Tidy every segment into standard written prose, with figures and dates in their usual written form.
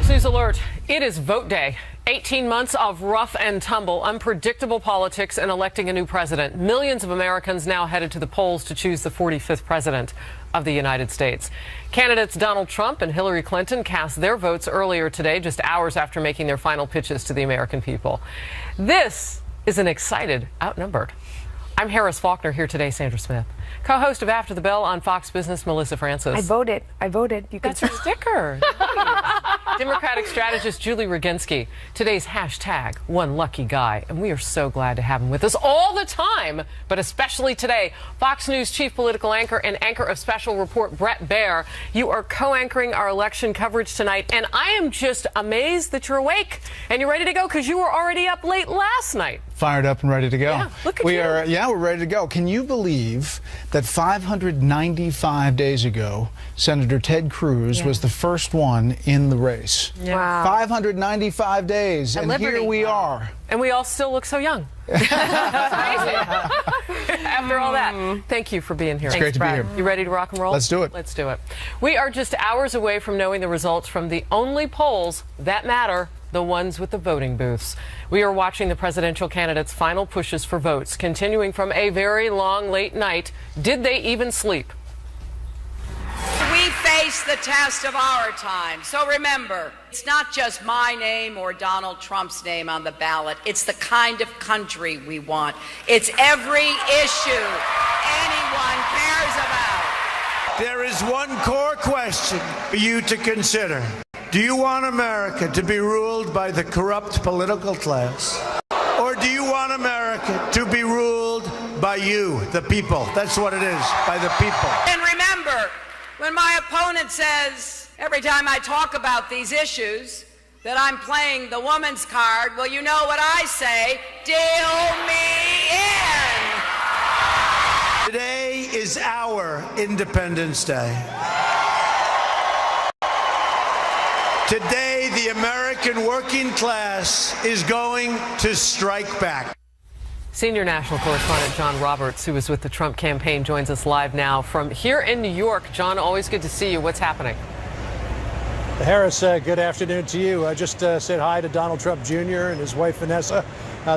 Fox News alert. It is vote day. 18 months of rough and tumble, unpredictable politics, and electing a new president. Millions of Americans now headed to the polls to choose the 45th president of the United States. Candidates Donald Trump and Hillary Clinton cast their votes earlier today, just hours after making their final pitches to the American people. This is an excited Outnumbered. I'm Harris Faulkner, here today, Sandra Smith. Co-host of After the Bell on Fox Business, Melissa Francis. I voted. You That's your sticker. Democratic strategist Julie Roginski. Today's hashtag, One Lucky Guy. And we are so glad to have him with us all the time, but especially today. Fox News chief political anchor and anchor of Special Report, Bret Baier. You are co-anchoring our election coverage tonight. And I am just amazed that you're awake and you're ready to go because you were already up late last night. Fired up and ready to go. Yeah, look at you. We're ready to go. Can you believe that 595 days ago, Senator Ted Cruz was the first one in the race? Yeah. Wow. 595 days, and Liberty. here we are. And we all still look so young. After all that, thank you for being here. It's great to be here. You ready to rock and roll? Let's do it. Let's do it. We are just hours away from knowing the results from the only polls that matter, the ones with the voting booths. We are watching the presidential candidates' final pushes for votes, continuing from a very long, late night. Did they even sleep? We face the test of our time. So remember, it's not just my name or Donald Trump's name on the ballot. It's the kind of country we want. It's every issue anyone cares about. There is one core question for you to consider. Do you want America to be ruled by the corrupt political class? Or do you want America to be ruled by you, the people? That's what it is, by the people. And remember, when my opponent says, every time I talk about these issues, that I'm playing the woman's card, well, you know what I say, deal me in. Today is our Independence Day. Today, the American working class is going to strike back. Senior national correspondent John Roberts, who was with the Trump campaign, joins us live now from here in New York. John, always good to see you. What's happening? Harris, good afternoon to you. I just said hi to Donald Trump Jr. and his wife Vanessa.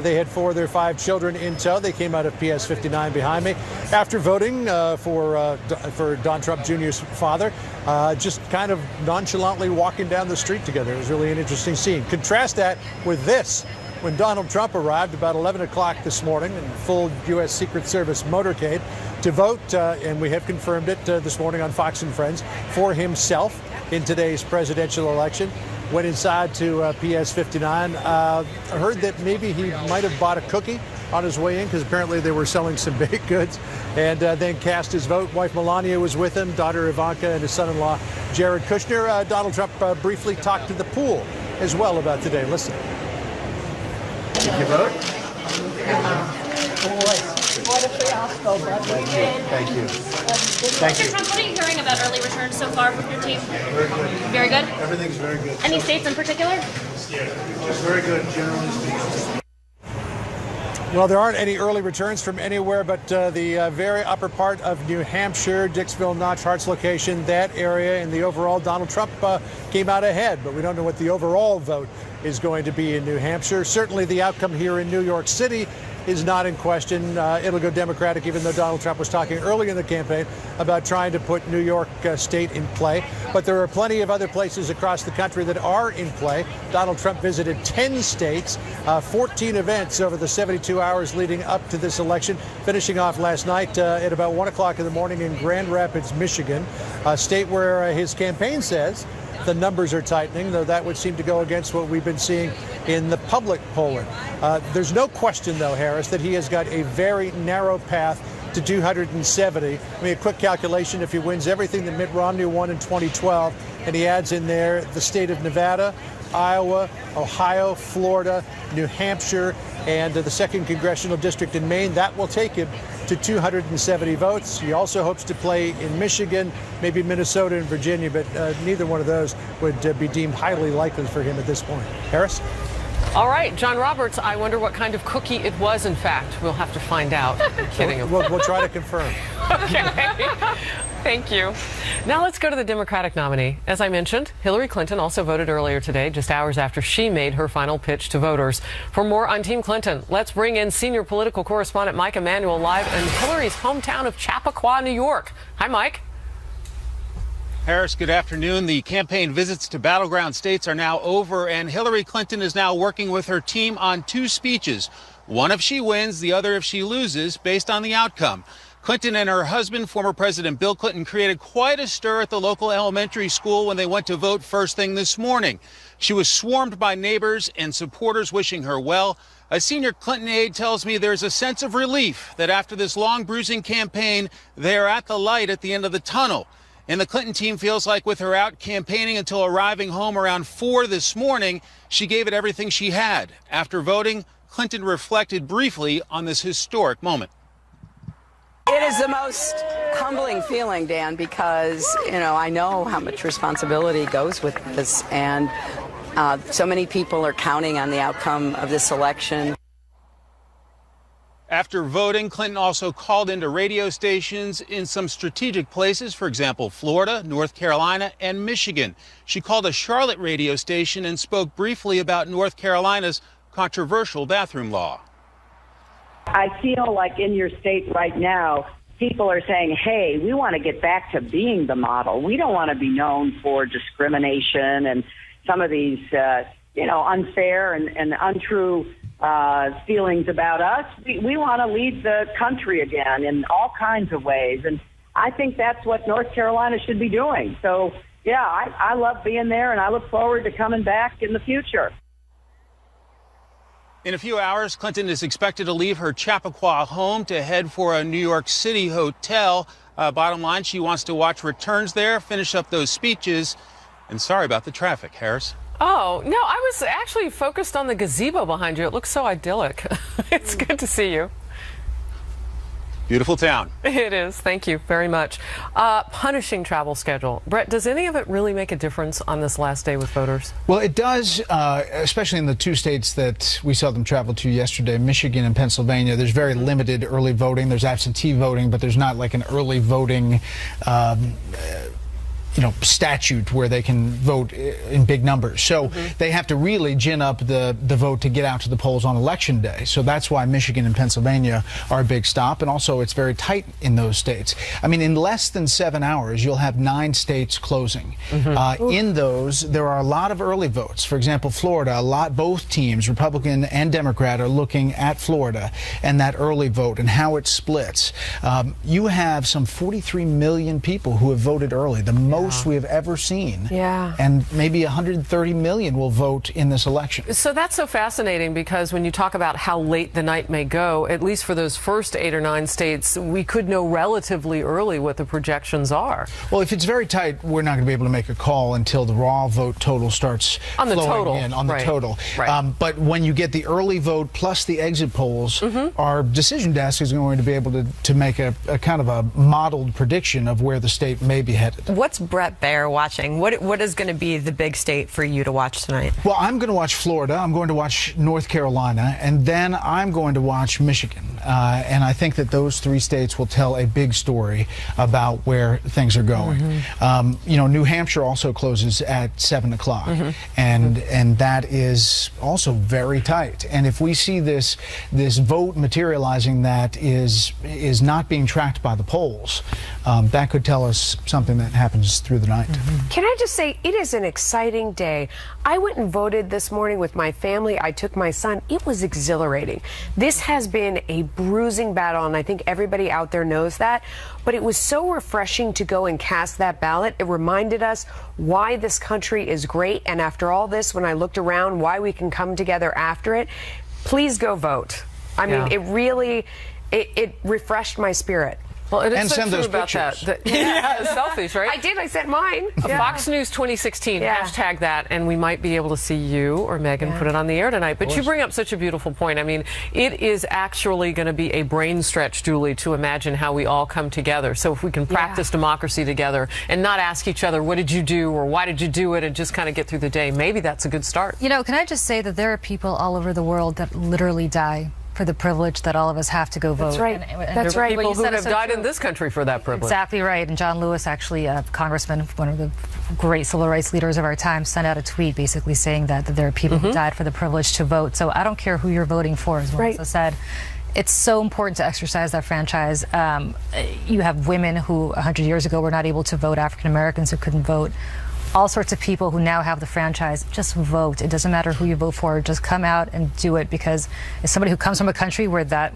They had 4 of their 5 children in tow. They came out of PS 59 behind me after voting for Don Trump Jr.'s father. Just kind of nonchalantly walking down the street together. It was really an interesting scene. Contrast that with this. When Donald Trump arrived about 11 o'clock this morning in full U.S. Secret Service motorcade to vote, and we have confirmed it this morning on Fox and Friends, for himself in today's presidential election. Went inside to PS 59. I heard that maybe he might have bought a cookie on his way in because apparently they were selling some baked goods, and then cast his vote. Wife Melania was with him, daughter Ivanka, and his son-in-law Jared Kushner. Donald Trump briefly talked to the pool as well about today. Listen. Did you vote? What a fiasco, but we did. Thank you. Thank you. Trump, what are you hearing about early returns so far from your team? Very good. Very good? Everything's very good. Any states in particular? Just very good, generally speaking. Well, there aren't any early returns from anywhere but the very upper part of New Hampshire, Dixville, Notch, Hart's location, that area. In the overall, Donald Trump came out ahead, but we don't know what the overall vote is going to be in New Hampshire. Certainly the outcome here in New York City is not in question. It'll go Democratic, even though Donald Trump was talking early in the campaign about trying to put New York State in play. But there are plenty of other places across the country that are in play. Donald Trump visited 10 states, 14 events over the 72 hours leading up to this election, finishing off last night at about 1 o'clock in the morning in Grand Rapids, Michigan, a state where his campaign says the numbers are tightening, though that would seem to go against what we've been seeing in the public polling. There's no question, though, Harris, that he has got a very narrow path to 270. I mean, a quick calculation, if he wins everything that Mitt Romney won in 2012, and he adds in there the state of Nevada, Iowa, Ohio, Florida, New Hampshire, and the 2nd Congressional District in Maine, that will take him to 270 votes. He also hopes to play in Michigan, maybe Minnesota and Virginia, but neither one of those would be deemed highly likely for him at this point. Harris? All right, John Roberts, I wonder what kind of cookie it was, in fact. We'll have to find out. I'm kidding. We'll try to confirm. Okay. Thank you. Now let's go to the Democratic nominee. As I mentioned, Hillary Clinton also voted earlier today, just hours after she made her final pitch to voters. For more on Team Clinton, let's bring in senior political correspondent Mike Emanuel live in Hillary's hometown of Chappaqua, New York. Hi, Mike. Harris, good afternoon. The campaign visits to battleground states are now over, and Hillary Clinton is now working with her team on two speeches. One if she wins, the other if she loses, based on the outcome. Clinton and her husband, former President Bill Clinton, created quite a stir at the local elementary school when they went to vote first thing this morning. She was swarmed by neighbors and supporters wishing her well. A senior Clinton aide tells me there's a sense of relief that after this long, bruising campaign, they are at the light at the end of the tunnel. And the Clinton team feels like with her out campaigning until arriving home around 4 this morning, she gave it everything she had. After voting, Clinton reflected briefly on this historic moment. It is the most humbling feeling, Dan, because, I know how much responsibility goes with this, and so many people are counting on the outcome of this election. After voting, Clinton also called into radio stations in some strategic places, for example, Florida, North Carolina, and Michigan. She called a Charlotte radio station and spoke briefly about North Carolina's controversial bathroom law. I feel like in your state right now, people are saying, hey, we want to get back to being the model. We don't want to be known for discrimination and some of these, unfair and untrue feelings about us. We want to lead the country again in all kinds of ways. And I think that's what North Carolina should be doing. So, yeah, I love being there, and I look forward to coming back in the future. In a few hours, Clinton is expected to leave her Chappaqua home to head for a New York City hotel. Bottom line, she wants to watch returns there, finish up those speeches. And sorry about the traffic, Harris. Oh, no, I was actually focused on the gazebo behind you. It looks so idyllic. It's good to see you. Beautiful town. It is. Thank you very much. Punishing travel schedule. Brett, does any of it really make a difference on this last day with voters? Well, it does, especially in the two states that we saw them travel to yesterday, Michigan and Pennsylvania. There's very limited early voting. There's absentee voting, but there's not like an early voting statute where they can vote in big numbers. So they have to really gin up the vote to get out to the polls on election day. So that's why Michigan and Pennsylvania are a big stop. And also it's very tight in those states. I mean, in less than 7 hours, you'll have 9 states closing. In those, there are a lot of early votes. For example, Florida, both teams, Republican and Democrat, are looking at Florida and that early vote and how it splits. You have some 43 million people who have voted early, the most we have ever seen. Yeah. And maybe 130 million will vote in this election. So that's so fascinating because when you talk about how late the night may go, at least for those first 8 or 9 states, we could know relatively early what the projections are. Well, if it's very tight, we're not going to be able to make a call until the raw vote total starts on the flowing total. In on the total. Right. But when you get the early vote plus the exit polls, our decision desk is going to be able to make a kind of a modeled prediction of where the state may be headed. What's Brett Baer watching? What is going to be the big state for you to watch tonight? Well, I'm going to watch Florida. I'm going to watch North Carolina, and then I'm going to watch Michigan. And I think that those 3 states will tell a big story about where things are going. New Hampshire also closes at 7 o'clock, and that is also very tight. And if we see this vote materializing that is not being tracked by the polls, that could tell us something that happens through the night. Can I just say, it is an exciting day. I went and voted this morning with my family. I took my son. It was exhilarating. This has been a bruising battle, and I think everybody out there knows that. But it was so refreshing to go and cast that ballot. It reminded us why this country is great. And after all this, when I looked around, why we can come together after it. Please go vote. I mean, it really, it refreshed my spirit. Well, it is and so send true those about pictures. that. Selfies, right? I did. I sent mine. Fox News 2016, hashtag that, and we might be able to see you or Megan put it on the air tonight. But you bring up such a beautiful point. I mean, it is actually going to be a brain stretch, Julie, to imagine how we all come together. So if we can practice democracy together and not ask each other, what did you do or why did you do it, and just kind of get through the day, maybe that's a good start. You know, can I just say that there are people all over the world that literally die for the privilege that all of us have to go vote. That's right. That's right. People who have died in this country for that privilege. Exactly right. And John Lewis, actually, a congressman, one of the great civil rights leaders of our time, sent out a tweet basically saying that there are people who died for the privilege to vote. So I don't care who you're voting for, as Melissa said. It's so important to exercise that franchise. You have women who 100 years ago were not able to vote, African Americans who couldn't vote, all sorts of people who now have the franchise. Just vote. It doesn't matter who you vote for. Just come out and do it, because as somebody who comes from a country where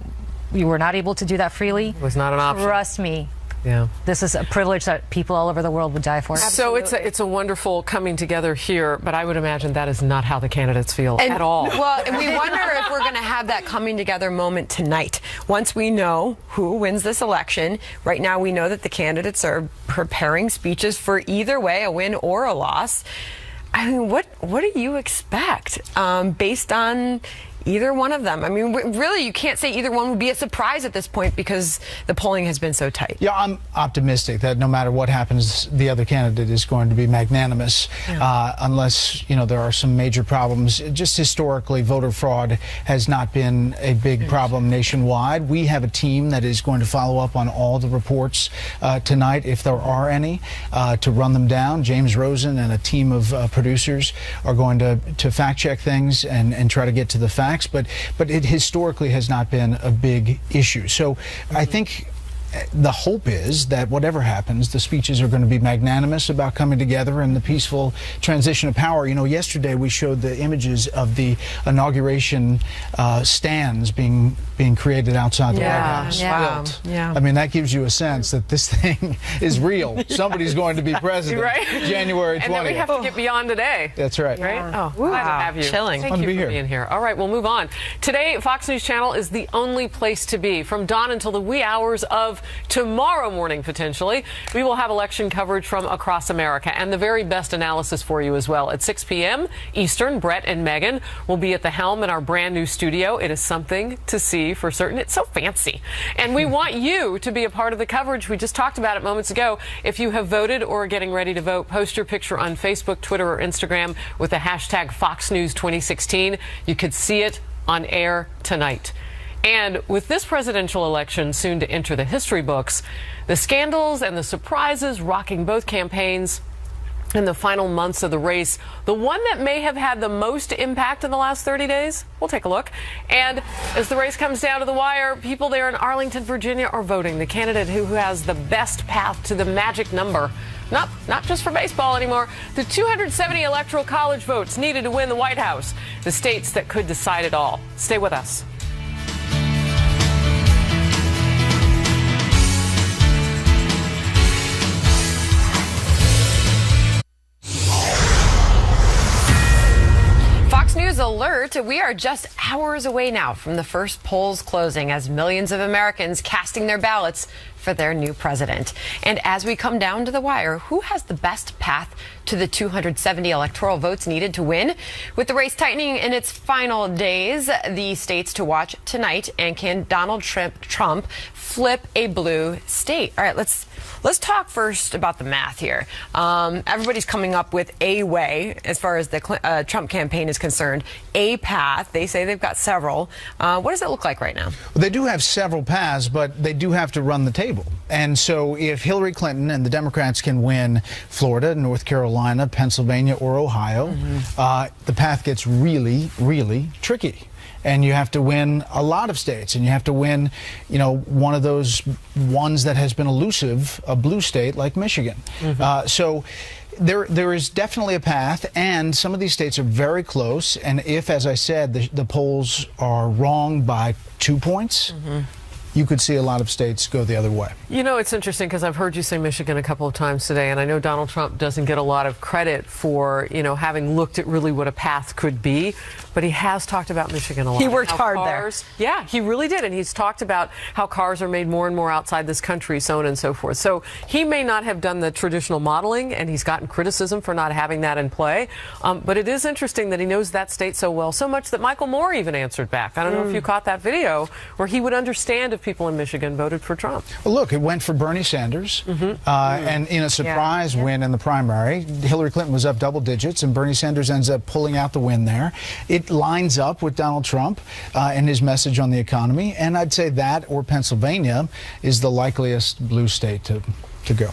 you were not able to do that freely, it was not an option. Trust me. Yeah. This is a privilege that people all over the world would die for. Absolutely. So it's a wonderful coming together here, but I would imagine that is not how the candidates feel at all. Well, and we wonder if we're going to have that coming together moment tonight. Once we know who wins this election, right now we know that the candidates are preparing speeches for either way, a win or a loss. I mean, what do you expect based on either one of them? I mean, really, you can't say either one would be a surprise at this point because the polling has been so tight. Yeah, I'm optimistic that no matter what happens, the other candidate is going to be magnanimous, unless, there are some major problems. Just historically, voter fraud has not been a big problem nationwide. We have a team that is going to follow up on all the reports tonight, if there are any, to run them down. James Rosen and a team of producers are going to fact check things and try to get to the facts. But it historically has not been a big issue. So I think the hope is that whatever happens, the speeches are going to be magnanimous about coming together and the peaceful transition of power. Yesterday we showed the images of the inauguration stands being created outside the White House. Wow. Yeah. I mean, that gives you a sense that this thing is real. Somebody's going to be president. January 20th. And then we have to get beyond today. That's right. Oh, glad to have you. Chilling. Thank you for being here. All right, we'll move on. Today, Fox News Channel is the only place to be. From dawn until the wee hours of tomorrow morning, potentially, we will have election coverage from across America and the very best analysis for you as well. At 6 p.m. Eastern, Brett and Megan will be at the helm in our brand new studio. It is something to see for certain. It's so fancy. And we want you to be a part of the coverage. We just talked about it moments ago. If you have voted or are getting ready to vote, post your picture on Facebook, Twitter, or Instagram with the hashtag Fox News 2016. You could see it on air tonight. And with this presidential election soon to enter the history books, the scandals and the surprises rocking both campaigns in the final months of the race, the one that may have had the most impact in the last 30 days, we'll take a look. And as the race comes down to the wire, people there in Arlington, Virginia are voting the candidate who has the best path to the magic number. Not just for baseball anymore. The 270 electoral college votes needed to win the White House. The states that could decide it all. Stay with us. News alert, we are just hours away now from the first polls closing as millions of Americans casting their ballots for their new president. And as we come down to the wire, who has the best path to the 270 electoral votes needed to win? With the race tightening in its final days, the states to watch tonight, and can Donald Trump flip a blue state? All right, let's talk first about the math here. Everybody's coming up with a way, as far as the Trump campaign is concerned, a path. They say they've got several. What does it look like right now? Well, they do have several paths, but they do have to run the table. And so if Hillary Clinton and the Democrats can win Florida, North Carolina, Pennsylvania, or Ohio, the path gets really, really tricky. And you have to win a lot of states, and you have to win, one of those ones that has been elusive, a blue state like Michigan. So there is definitely a path, and some of these states are very close. And if, as I said, the polls are wrong by 2 points, you could see a lot of states go the other way. It's interesting because I've heard you say Michigan a couple of times today, and I know Donald Trump doesn't get a lot of credit for, having looked at really what a path could be, but he has talked about Michigan a lot. He worked hard there. Yeah, he really did, and he's talked about how cars are made more and more outside this country, so on and so forth. So he may not have done the traditional modeling, and he's gotten criticism for not having that in play, but it is interesting that he knows that state so well, so much that Michael Moore even answered back. I don't know if you caught that video, where he would understand if of people in Michigan voted for Trump. Well, look, it went for Bernie Sanders, and in a surprise win in the primary, Hillary Clinton was up double digits, and Bernie Sanders ends up pulling out the win there. It lines up with Donald Trump and his message on the economy, and I'd say that or Pennsylvania is the likeliest blue state to go.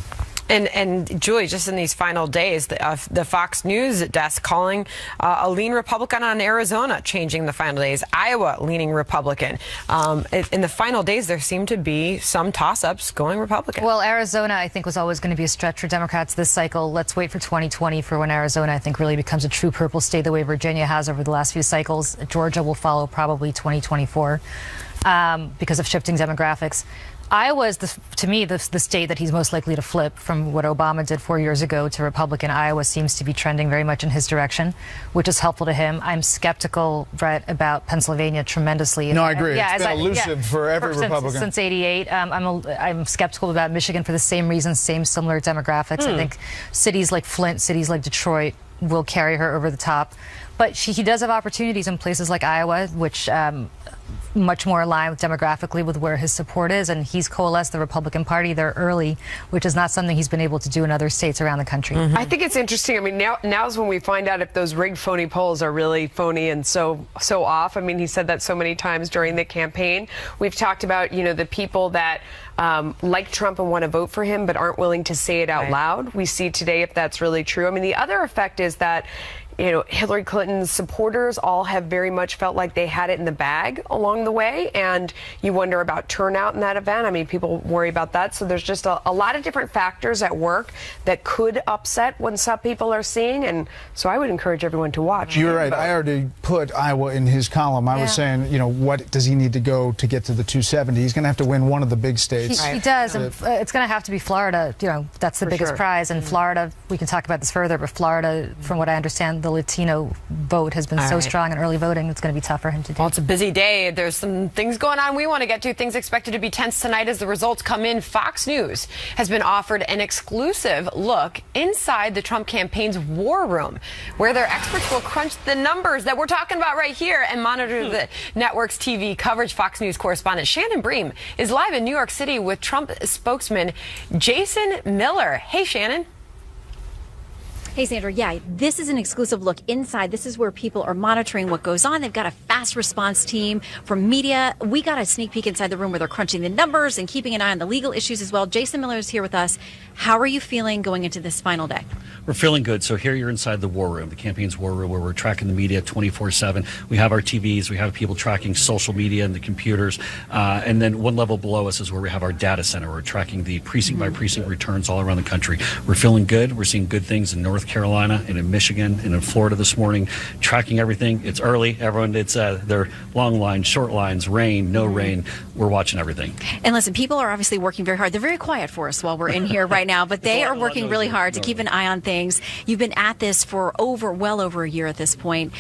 And Julie, just in these final days, the Fox News desk calling a lean Republican on Arizona, changing the final days. Iowa, leaning Republican. In the final days, there seem to be some toss-ups going Republican. Well, Arizona, I think, was always going to be a stretch for Democrats this cycle. Let's wait for 2020 for when Arizona, I think, really becomes a true purple state the way Virginia has over the last few cycles. Georgia will follow probably 2024 because of shifting demographics. Iowa is, to me, the state that he's most likely to flip from what Obama did 4 years ago to Republican. Iowa seems to be trending very much in his direction, which is helpful to him. I'm skeptical, Brett, about Pennsylvania tremendously. No, I agree. It's been elusive for every Republican. Since 88. I'm skeptical about Michigan for the same reasons, same similar demographics. I think cities like Flint, cities like Detroit will carry her over the top. But he does have opportunities in places like Iowa, which much more aligned demographically with where his support is, and he's coalesced the Republican Party there early, which is not something he's been able to do in other states around the country. I think it's interesting. I mean, now's when we find out if those rigged phony polls are really phony and so off. I mean, he said that so many times during the campaign. We've talked about, the people that like Trump and want to vote for him but aren't willing to say it out loud. We see today if that's really true. I mean, the other effect is that Hillary Clinton's supporters all have very much felt like they had it in the bag along the way, and you wonder about turnout in that event. I mean, people worry about that. So there's just a lot of different factors at work that could upset what some people are seeing, and so I would encourage everyone to watch. You're right. I already put Iowa in his column. I was saying, what does he need to go to get to the 270? He's going to have to win one of the big states. He does, and it's going to have to be Florida. That's the biggest prize, and Florida, we can talk about this further, but Florida, from what I understand, the Latino vote has been so strong in early voting, it's going to be tough for him to do. Well, it's a busy day. There's some things going on we want to get to. Things expected to be tense tonight as the results come in. Fox News has been offered an exclusive look inside the Trump campaign's war room, where their experts will crunch the numbers that we're talking about right here and monitor the network's TV coverage. Fox News correspondent Shannon Bream is live in New York City with Trump spokesman Jason Miller. Hey, Shannon. Hey, Sandra. Yeah, this is an exclusive look inside. This is where people are monitoring what goes on. They've got a fast response team from media. We got a sneak peek inside the room where they're crunching the numbers and keeping an eye on the legal issues as well. Jason Miller is here with us. How are you feeling going into this final day? We're feeling good. So here you're inside the war room, the campaign's war room, where we're tracking the media 24/7. We have our TVs. We have people tracking social media and the computers. And then one level below us is where we have our data center. We're tracking the precinct by precinct returns all around the country. We're feeling good. We're seeing good things in North Carolina and in Michigan and in Florida this morning, tracking everything. It's early. Everyone, it's their long lines, short lines, rain, no rain. We're watching everything. And listen, people are obviously working very hard. They're very quiet for us while we're in here right now, but they are working really hard to keep an eye on things. You've been at this for well over a year at this point.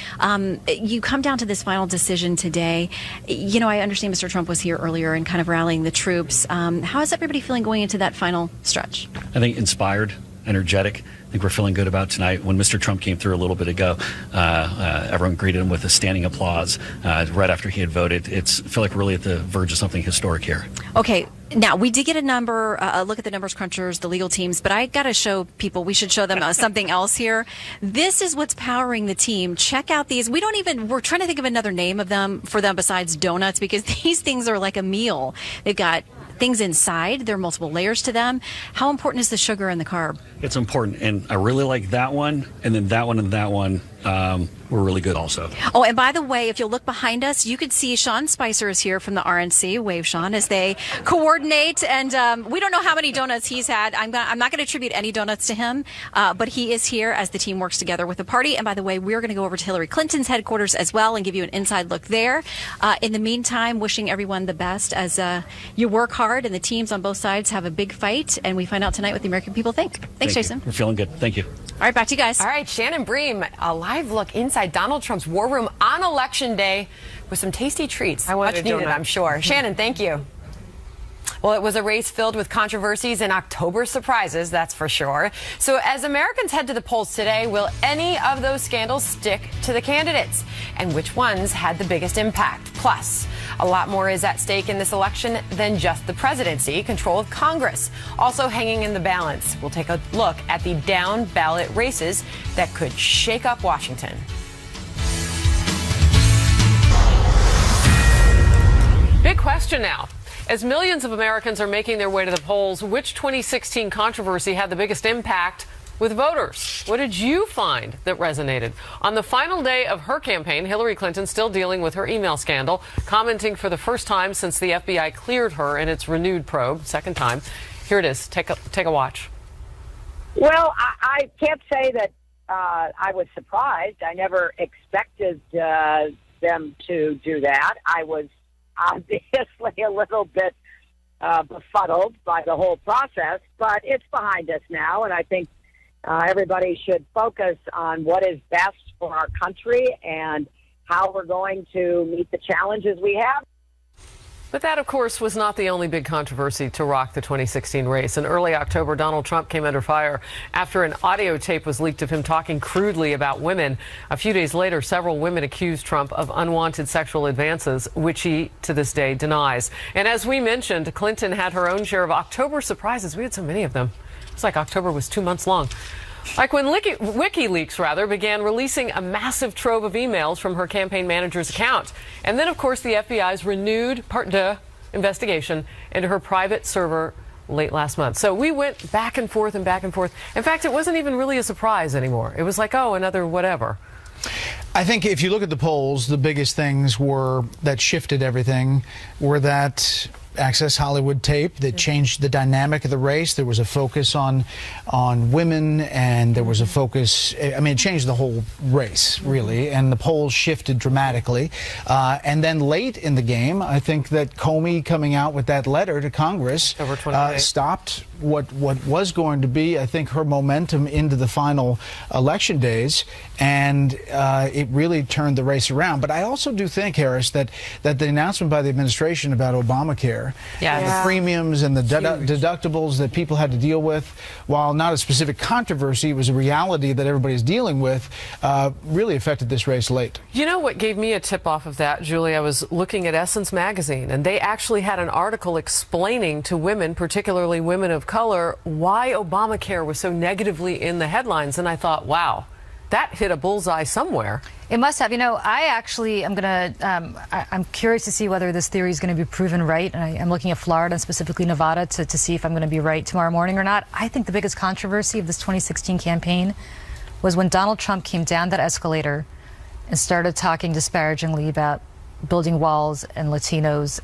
You come down to this final decision today. I understand Mr. Trump was here earlier and kind of rallying the troops. How is everybody feeling going into that final stretch? I think inspired, energetic. I think we're feeling good about tonight. When Mr. Trump came through a little bit ago, everyone greeted him with a standing applause right after he had voted. I feel like we're really at the verge of something historic here. Okay. Now, we did get a look at the numbers crunchers, the legal teams, but I got to show people, we should show them something else here. This is what's powering the team. Check out these. We're trying to think of another name for them besides donuts, because these things are like a meal. They've got things inside. There are multiple layers to them. How important is the sugar and the carb? It's important, and I really like that one, and then that one and that one were really good also. Oh, and by the way, if you'll look behind us, you could see Sean Spicer is here from the RNC. Wave, Sean, as they coordinate, and we don't know how many donuts he's had. I'm not going to attribute any donuts to him, but he is here as the team works together with the party. And by the way, we're going to go over to Hillary Clinton's headquarters as well and give you an inside look there. In the meantime, wishing everyone the best as you work hard and the teams on both sides have a big fight, and we find out tonight what the American people think. Thanks, Jason. We're feeling good. Thank you. All right, back to you guys. All right, Shannon Bream, a live look inside Donald Trump's war room on Election Day with some tasty treats. I wanted much needed, I'm sure. Shannon, thank you. Well, it was a race filled with controversies and October surprises, that's for sure. So as Americans head to the polls today, will any of those scandals stick to the candidates? And which ones had the biggest impact? Plus, a lot more is at stake in this election than just the presidency, control of Congress. Also hanging in the balance, we'll take a look at the down ballot races that could shake up Washington. Big question now. As millions of Americans are making their way to the polls, which 2016 controversy had the biggest impact with voters? What did you find that resonated? On the final day of her campaign, Hillary Clinton still dealing with her email scandal, commenting for the first time since the FBI cleared her in its renewed probe, second time. Here it is. Take a watch. Well, I can't say that I was surprised. I never expected them to do that. I was obviously a little bit befuddled by the whole process, but it's behind us now, and I think everybody should focus on what is best for our country and how we're going to meet the challenges we have. But that, of course, was not the only big controversy to rock the 2016 race. In early October, Donald Trump came under fire after an audio tape was leaked of him talking crudely about women. A few days later, several women accused Trump of unwanted sexual advances, which he, to this day, denies. And as we mentioned, Clinton had her own share of October surprises. We had so many of them. It's like October was 2 months long. Like when WikiLeaks began releasing a massive trove of emails from her campaign manager's account. And then, of course, the FBI's renewed Part 2 investigation into her private server late last month. So we went back and forth and back and forth. In fact, it wasn't even really a surprise anymore. It was like, oh, another whatever. I think if you look at the polls, the biggest things that shifted everything were that Access Hollywood tape that changed the dynamic of the race. There was a focus on women, and there was a focus, I mean, it changed the whole race, really, and the polls shifted dramatically. And then late in the game, I think that Comey coming out with that letter to Congress stopped what was going to be, I think, her momentum into the final election days, and it really turned the race around. But I also do think, Harris, that the announcement by the administration about Obamacare, the premiums and the deductibles that people had to deal with, while not a specific controversy, it was a reality that everybody's dealing with, really affected this race late. You know what gave me a tip off of that, Julie? I was looking at Essence magazine, and they actually had an article explaining to women, particularly women of color, why Obamacare was so negatively in the headlines. And I thought, wow, that hit a bullseye somewhere. It must have. You know, I actually am going to, I'm curious to see whether this theory is going to be proven right. And I'm looking at Florida and specifically Nevada to see if I'm going to be right tomorrow morning or not. I think the biggest controversy of this 2016 campaign was when Donald Trump came down that escalator and started talking disparagingly about building walls and Latinos.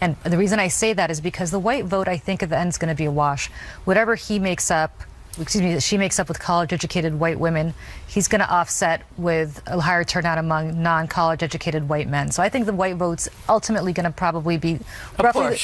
And the reason I say that is because the white vote, I think, at the end is going to be a wash. Whatever he makes up, that she makes up with college-educated white women, he's going to offset with a higher turnout among non-college-educated white men. So I think the white vote's ultimately going to probably be roughly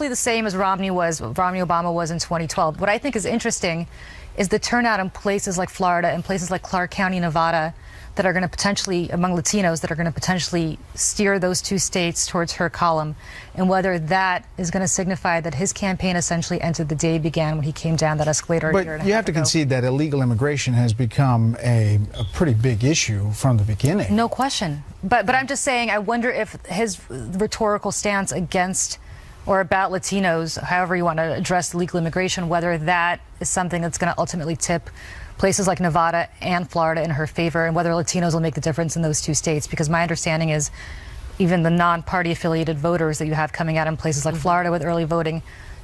the same as Romney Obama was in 2012. What I think is interesting is the turnout in places like Florida and places like Clark County, Nevada, that are going to potentially, among Latinos, that are going to potentially steer those two states towards her column, and whether that is going to signify that his campaign essentially entered the day began when he came down that escalator. But you have to concede that illegal immigration has become a pretty big issue from the beginning. No question. But I'm just saying, I wonder if his rhetorical stance against or about Latinos, however you want to address illegal immigration, whether that is something that's going to ultimately tip places like Nevada and Florida in her favor, and whether Latinos will make the difference in those two states. Because my understanding is even the non-party affiliated voters that you have coming out in places like Florida with early voting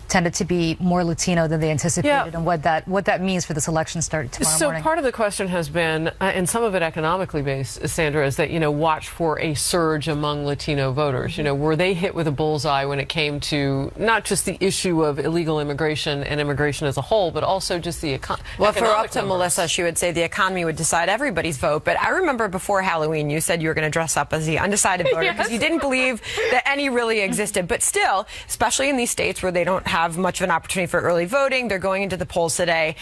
tended to be more Latino than they anticipated, and what that means for this election start tomorrow morning. So part of the question has been, and some of it economically based, Sandra, is that, watch for a surge among Latino voters. Were they hit with a bullseye when it came to not just the issue of illegal immigration and immigration as a whole, but also just the economy? Well, if it were up to Melissa, she would say the economy would decide everybody's vote. But I remember before Halloween, you said you were going to dress up as the undecided voter because you didn't believe that any really existed. But still, especially in these states where they don't have much of an opportunity for early voting, they're going into the polls today.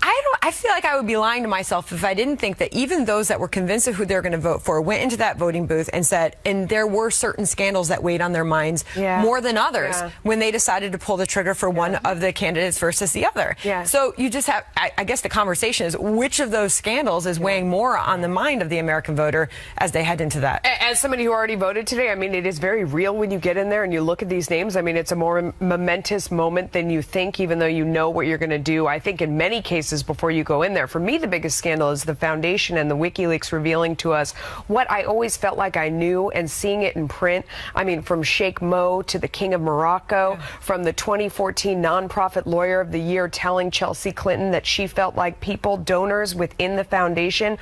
I feel like I would be lying to myself if I didn't think that even those that were convinced of who they're going to vote for went into that voting booth and said, and there were certain scandals that weighed on their minds more than others when they decided to pull the trigger for one of the candidates versus the other. So you just have, I guess the conversation is which of those scandals is weighing more on the mind of the American voter as they head into that. As somebody who already voted today, I mean, it is very real when you get in there and you look at these names. I mean, it's a more momentous moment than you think, even though you know what you're going to do. I think in many cases before you go in there, for me, the biggest scandal is the foundation and the WikiLeaks revealing to us what I always felt like I knew, and seeing it in print. I mean, from Sheikh Mo to the King of Morocco, from the 2014 Nonprofit Lawyer of the Year telling Chelsea Clinton that she felt like people, donors within the foundation,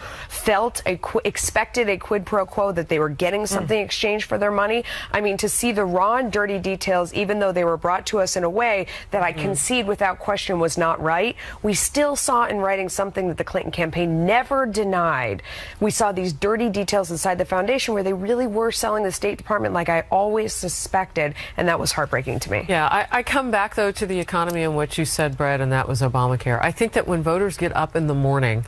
expected a quid pro quo, that they were getting something in exchange for their money. I mean, to see the raw and dirty details, even though they were brought to us in a way that I concede without question was not right, we still saw in writing something that the Clinton campaign never denied. We saw these dirty details inside the foundation where they really were selling the State Department like I always suspected, and that was heartbreaking to me. Yeah, I come back, though, to the economy and what you said, Brett, and that was Obamacare. I think that when voters get up in the morning,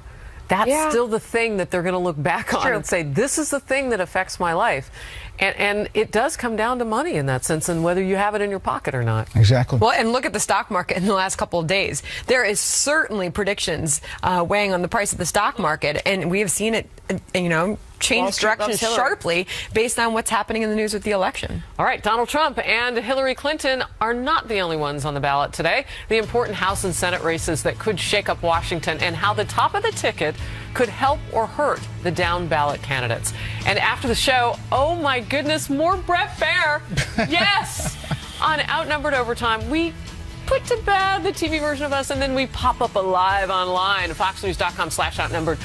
that's still the thing that they're going to look back on and say, this is the thing that affects my life. And it does come down to money in that sense, and whether you have it in your pocket or not. Exactly. Well, and look at the stock market in the last couple of days. There is certainly predictions weighing on the price of the stock market, and we have seen it, change direction sharply based on what's happening in the news with the election. All right, Donald Trump and Hillary Clinton are not the only ones on the ballot today. The important House and Senate races that could shake up Washington, and how the top of the ticket could help or hurt the down ballot candidates. And after the show, oh my goodness, more Brett Baier. Yes! On Outnumbered Overtime, we put to bed the TV version of us, and then we pop up alive online, foxnews.com/outnumbered.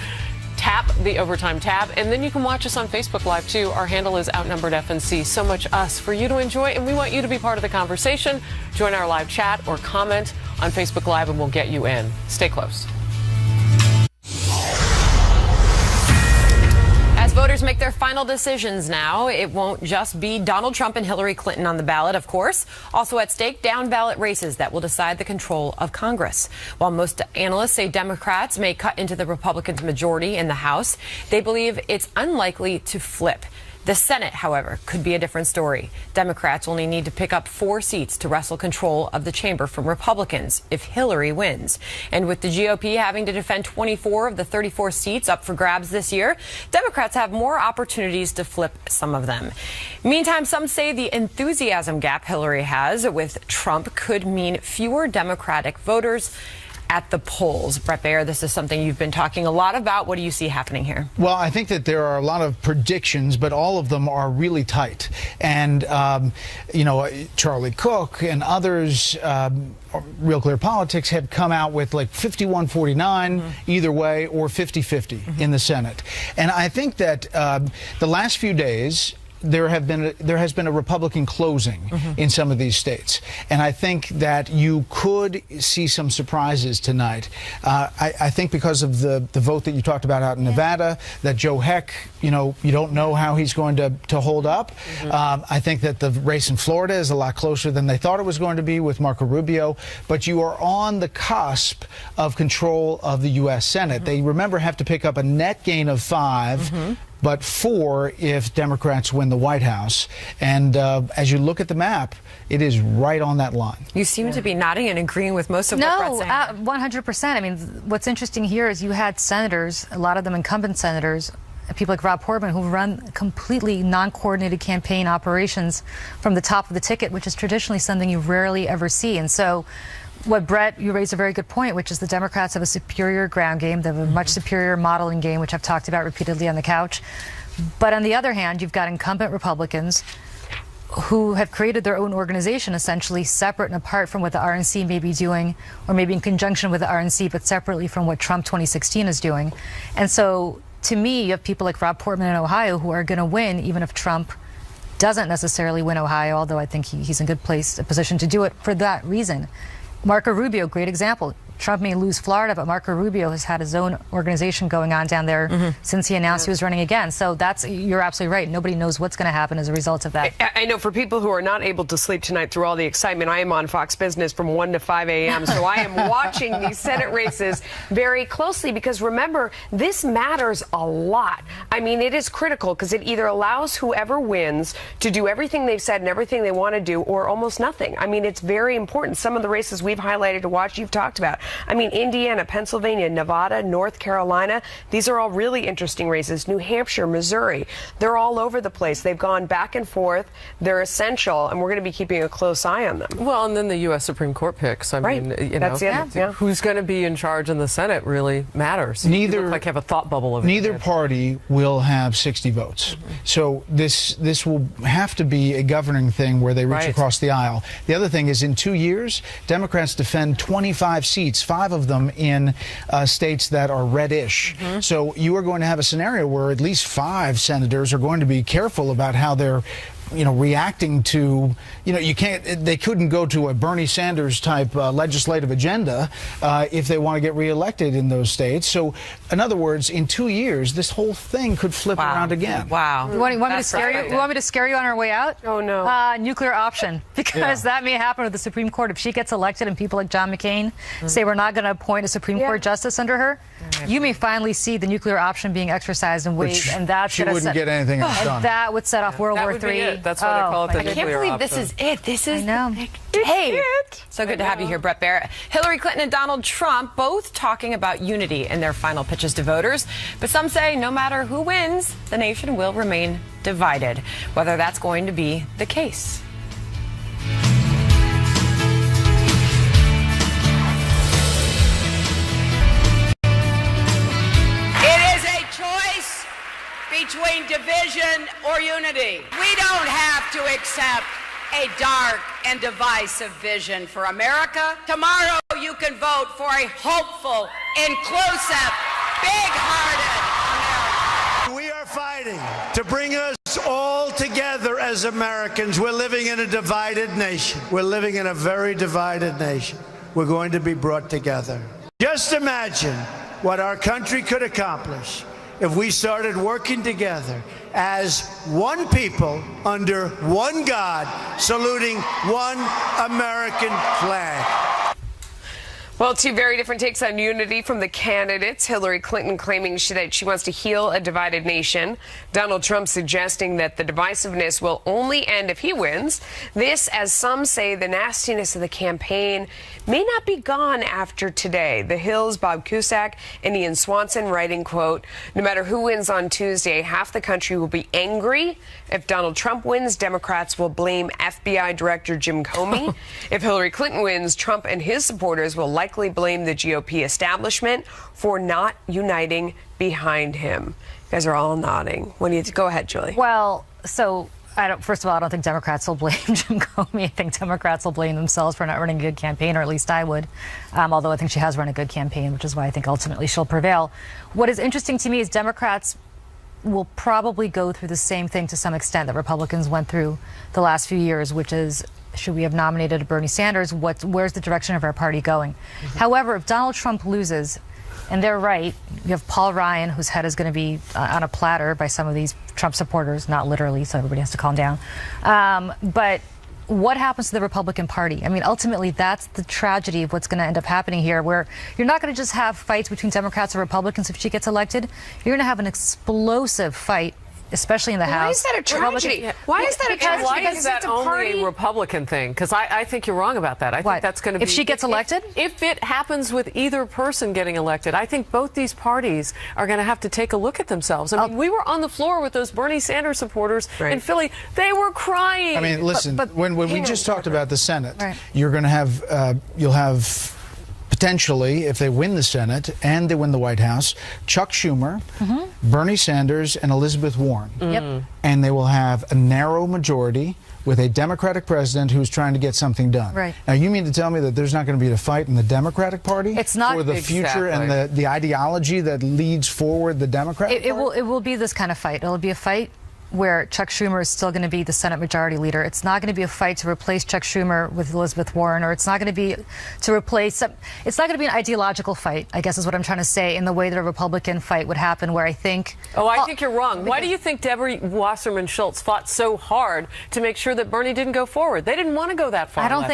Tap the Overtime tab, and then you can watch us on Facebook Live, too. Our handle is Outnumbered FNC. So much us for you to enjoy, and we want you to be part of the conversation. Join our live chat or comment on Facebook Live, and we'll get you in. Stay close. As voters make their final decisions now, it won't just be Donald Trump and Hillary Clinton on the ballot, of course. Also at stake, down ballot races that will decide the control of Congress. While most analysts say Democrats may cut into the Republicans' majority in the House, they believe it's unlikely to flip. The Senate, however, could be a different story. Democrats only need to pick up 4 seats to wrestle control of the chamber from Republicans if Hillary wins. And with the GOP having to defend 24 of the 34 seats up for grabs this year, Democrats have more opportunities to flip some of them. Meantime, some say the enthusiasm gap Hillary has with Trump could mean fewer Democratic voters at the polls. Brett Baier, this is something you've been talking a lot about. What do you see happening here? Well, I think that there are a lot of predictions, but all of them are really tight. And, Charlie Cook and others, Real Clear Politics, have come out with like 51-49 either way, or 50-50 in the Senate. And I think that the last few days, there has been a Republican closing in some of these states, and I think that you could see some surprises tonight. I think because of the vote that you talked about out in Nevada, that Joe Heck, you don't know how he's going to hold up. I think that the race in Florida is a lot closer than they thought it was going to be with Marco Rubio, but you are on the cusp of control of the U.S. Senate. They, remember, have to pick up a net gain of 5. But 4 if Democrats win the White House. And as you look at the map, it is right on that line. You seem to be nodding and agreeing with most of what Brett's saying. 100%. I mean, what's interesting here is you had senators, a lot of them incumbent senators, people like Rob Portman, who run completely non-coordinated campaign operations from the top of the ticket, which is traditionally something you rarely ever see. And so Brett, you raised a very good point, which is the Democrats have a superior ground game. They have a much superior modeling game, which I've talked about repeatedly on the couch. But on the other hand, you've got incumbent Republicans who have created their own organization, essentially separate and apart from what the RNC may be doing, or maybe in conjunction with the RNC, but separately from what Trump 2016 is doing. And so, to me, you have people like Rob Portman in Ohio who are going to win, even if Trump doesn't necessarily win Ohio, although I think he's in a good position to do it for that reason. Marco Rubio, great example. Trump may lose Florida, but Marco Rubio has had his own organization going on down there since he announced he was running again. So you're absolutely right. Nobody knows what's going to happen as a result of that. I know for people who are not able to sleep tonight through all the excitement, I am on Fox Business from 1 to 5 a.m. So I am watching these Senate races very closely because remember, this matters a lot. I mean, it is critical because it either allows whoever wins to do everything they've said and everything they want to do or almost nothing. I mean, it's very important. Some of the races we've highlighted to watch, you've talked about. I mean, Indiana, Pennsylvania, Nevada, North Carolina, these are all really interesting races. New Hampshire, Missouri, they're all over the place. They've gone back and forth. They're essential, and we're going to be keeping a close eye on them. Well, and then the U.S. Supreme Court picks. I mean, That's who's going to be in charge in the Senate really matters. Neither, you look like you have a thought bubble of neither party will have 60 votes. So this will have to be a governing thing where they reach across the aisle. The other thing is in 2 years, Democrats defend 25 seats, 5 of them in states that are reddish. So you are going to have a scenario where at least 5 senators are going to be careful about how they're reacting to, they couldn't go to a Bernie Sanders type legislative agenda if they want to get reelected in those states. So, in other words, in 2 years, this whole thing could flip around again. Wow. You want me to scare you? You want me to scare you on our way out? Oh, no. Nuclear option. Because that may happen with the Supreme Court. If she gets elected and people like John McCain say we're not going to appoint a Supreme Court justice under her, you may finally see the nuclear option being exercised in ways, and that's she wouldn't get anything else done. That would set off World War III. That's why they call it the nuclear I can't believe this is it. This is the big day. So good to have you here, Brett Barrett. Hillary Clinton and Donald Trump both talking about unity in their final pitches to voters. But some say no matter who wins, the nation will remain divided. Whether that's going to be the case. Between division or unity. We don't have to accept a dark and divisive vision for America. Tomorrow you can vote for a hopeful, inclusive, big-hearted America. We are fighting to bring us all together as Americans. We're living in a divided nation. We're living in a very divided nation. We're going to be brought together. Just imagine what our country could accomplish if we started working together as one people under one God, saluting one American flag. Well, 2 very different takes on unity from the candidates. Hillary Clinton claiming that she wants to heal a divided nation. Donald Trump suggesting that the divisiveness will only end if he wins. This, as some say, the nastiness of the campaign may not be gone after today. The Hill's Bob Cusack and Ian Swanson writing, quote, no matter who wins on Tuesday, half the country will be angry. If Donald Trump wins, Democrats will blame FBI Director Jim Comey. If Hillary Clinton wins, Trump and his supporters will likely blame the GOP establishment for not uniting behind him. You guys are all nodding. Go ahead, Julie. Well, so first of all, I don't think Democrats will blame Jim Comey. I think Democrats will blame themselves for not running a good campaign, or at least I would. Although I think she has run a good campaign, which is why I think ultimately she'll prevail. What is interesting to me is Democrats will probably go through the same thing to some extent that Republicans went through the last few years, which is, should we have nominated Bernie Sanders? Where's the direction of our party going? However, if Donald Trump loses, and they're right, you have Paul Ryan, whose head is going to be on a platter by some of these Trump supporters, not literally, so everybody has to calm down. But what happens to the Republican Party? I mean, ultimately, that's the tragedy of what's going to end up happening here, where you're not going to just have fights between Democrats and Republicans if she gets elected. You're going to have an explosive fight, especially in the House. Why is that a tragedy? Why is that a tragedy? Why is that only a Republican thing? Because I think you're wrong about that. I think that's going to be... If she gets elected? If it happens with either person getting elected, I think both these parties are going to have to take a look at themselves. I mean, we were on the floor with those Bernie Sanders supporters in Philly. They were crying. I mean, listen, when we just talked about the Senate, you're going to have... you'll have... potentially, if they win the Senate and they win the White House, Chuck Schumer, Bernie Sanders, and Elizabeth Warren. And they will have a narrow majority with a Democratic president who's trying to get something done. Now, you mean to tell me that there's not going to be a fight in the Democratic Party for the future and the ideology that leads forward the Democratic Party? It will be this kind of fight. It'll be a fight where Chuck Schumer is still going to be the Senate Majority Leader. It's not going to be a fight to replace Chuck Schumer with Elizabeth Warren, or it's not going to be to replace. It's not going to be an ideological fight, I guess is what I'm trying to say, in the way that a Republican fight would happen, where I think. Oh, I think you're wrong. Why do you think Debbie Wasserman Schultz fought so hard to make sure that Bernie didn't go forward? They didn't want to go that far. I don't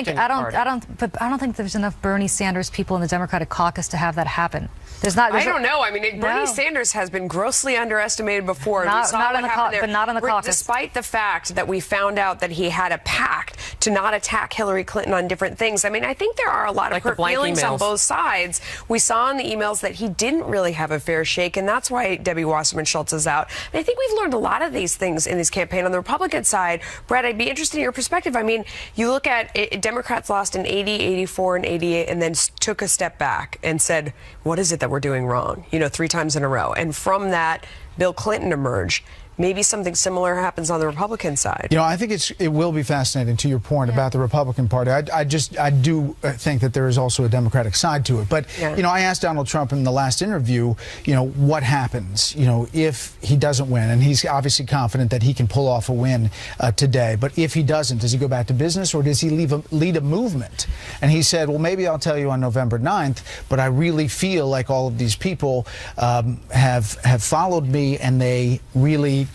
think there's enough Bernie Sanders people in the Democratic caucus to have that happen. I don't know. I mean, Bernie Sanders has been grossly underestimated before. Not in the caucus. Despite the fact that we found out that he had a pact to not attack Hillary Clinton on different things. I mean, I think there are a lot of hurt feelings on both sides. We saw in the emails that he didn't really have a fair shake, and that's why Debbie Wasserman Schultz is out. And I think we've learned a lot of these things in this campaign. On the Republican side, Brett, I'd be interested in your perspective. I mean, you look at it, Democrats lost in 80, 84, and 88, and then took a step back and said, what is it that we're doing wrong? 3 times in a row. And from that, Bill Clinton emerged. Maybe something similar happens on the Republican side. I think it will be fascinating, to your point about the Republican Party. I do think that there is also a Democratic side to it. But, I asked Donald Trump in the last interview, what happens, if he doesn't win? And he's obviously confident that he can pull off a win today. But if he doesn't, does he go back to business, or does he lead a movement? And he said, well, maybe I'll tell you on November 9th, but I really feel like all of these people have followed me, and they really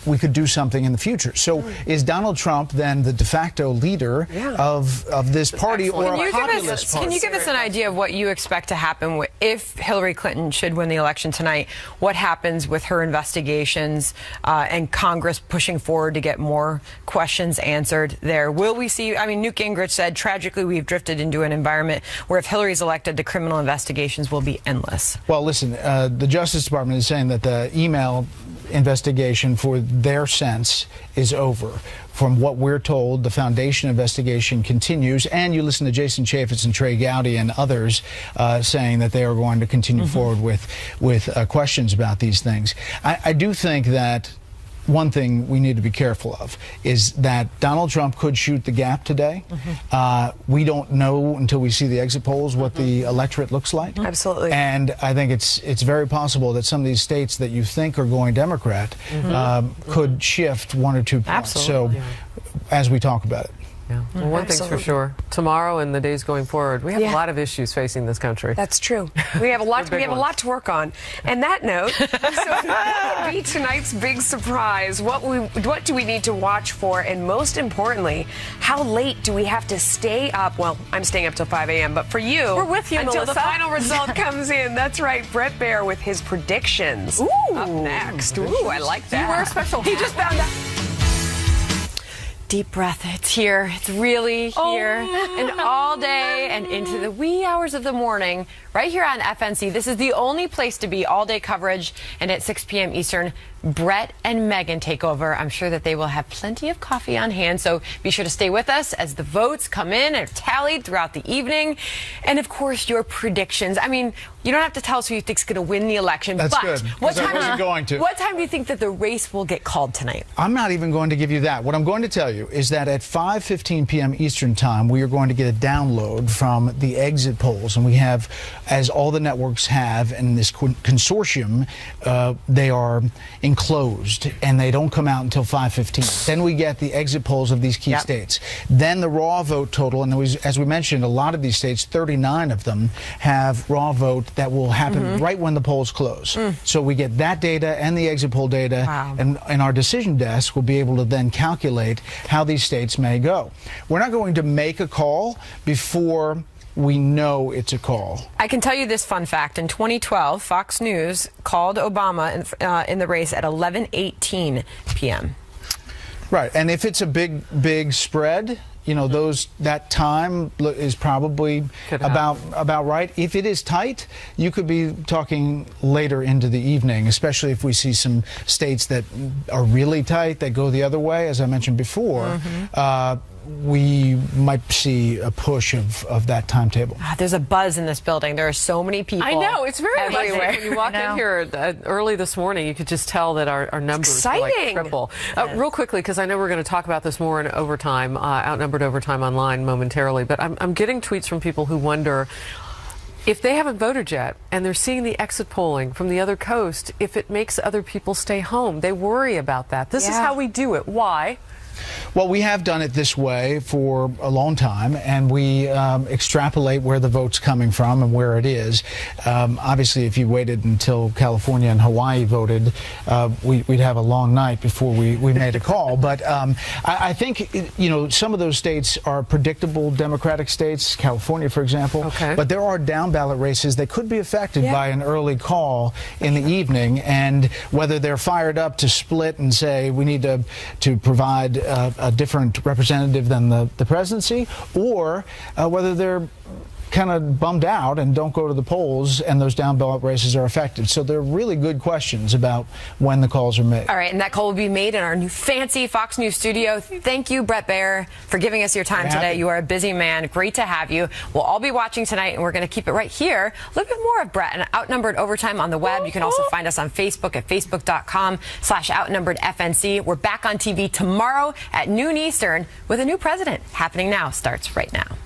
we could do something in the future. So is Donald Trump then the de facto leader of this party, or a populist party? Can you give us an idea of what you expect to happen if Hillary Clinton should win the election tonight? What happens with her investigations and Congress pushing forward to get more questions answered there? Will we see, Newt Gingrich said, tragically, we've drifted into an environment where if Hillary's elected, the criminal investigations will be endless. Well, listen, the Justice Department is saying that the email investigation, for their sense, is over. From what we're told, the Foundation investigation continues, and you listen to Jason Chaffetz and Trey Gowdy and others saying that they are going to continue forward with questions about these things. I do think that one thing we need to be careful of is that Donald Trump could shoot the gap today. We don't know until we see the exit polls what the electorate looks like. Absolutely. And I think it's very possible that some of these states that you think are going Democrat could shift 1 or 2 points. Absolutely. So as we talk about it. Yeah. Well, one thing's for sure. Tomorrow and the days going forward, we have a lot of issues facing this country. That's true. We have a lot. We have a lot to work on. And that note, so what will be tonight's big surprise? What do we need to watch for? And most importantly, how late do we have to stay up? Well, I'm staying up till 5 a.m. But for you, we're with you until Melissa. the final result comes in. That's right. Brett Baer with his predictions. Ooh. Up next. Ooh, I like that. You wear a special hat. He just found out. Deep breath. It's here. It's really here. And all day and into the wee hours of the morning, right here on FNC. This is the only place to be. All day coverage. And at 6 p.m. Eastern, Brett and Megyn take over. I'm sure that they will have plenty of coffee on hand. So be sure to stay with us as the votes come in and are tallied throughout the evening. And of course, your predictions. You don't have to tell us who you think is going to win the election. That's but good. What time do you think that the race will get called tonight? I'm not even going to give you that. What I'm going to tell you is that at 5:15 p.m. Eastern Time, we are going to get a download from the exit polls. And we have, as all the networks have in this consortium, they are enclosed and they don't come out until 5:15. Then we get the exit polls of these key states. Then the raw vote total, and as we mentioned, a lot of these states, 39 of them, have raw vote that will happen right when the polls close. So we get that data and the exit poll data, and our decision desk will be able to then calculate how these states may go. We're not going to make a call before we know it's a call. I can tell you this fun fact. In 2012, Fox News called Obama in the race at 11:18 p.m. Right, and if it's a big spread, that time is probably about right. If it is tight, you could be talking later into the evening, especially if we see some states that are really tight that go the other way, as I mentioned before. We might see a push of that timetable. There's a buzz in this building. There are so many people. I know. It's very everywhere. When you walk in here early this morning, you could just tell that our numbers are like triple. Real quickly, because I know we're going to talk about this more in Overtime, Outnumbered Overtime online momentarily, but I'm getting tweets from people who wonder, If they haven't voted yet and they're seeing the exit polling from the other coast, if it makes other people stay home, they worry about that. This is how we do it. Why? Well, we have done it this way for a long time, and we extrapolate where the vote's coming from and where it is. Obviously, if you waited until California and Hawaii voted, we'd have a long night before we made a call. But I think, you know, some of those states are predictable Democratic states, California, for example. Okay. But there are down-ballot races that could be affected by an early call in the evening, and whether they're fired up to split and say we need to provide a different representative than the presidency, or whether they're kind of bummed out and don't go to the polls and those down ballot races are affected. So they're really good questions about when the calls are made. All right, and that call will be made in our new fancy Fox News studio. Thank you, Brett Baier, for giving us your time today. You are a busy man. Great to have you. We'll all be watching tonight, and we're going to keep it right here. A little bit more of Brett and Outnumbered Overtime on the web. You can also find us on Facebook at facebook.com/outnumberedfnc. We're back on TV tomorrow at noon Eastern with a new president. Happening Now starts right now.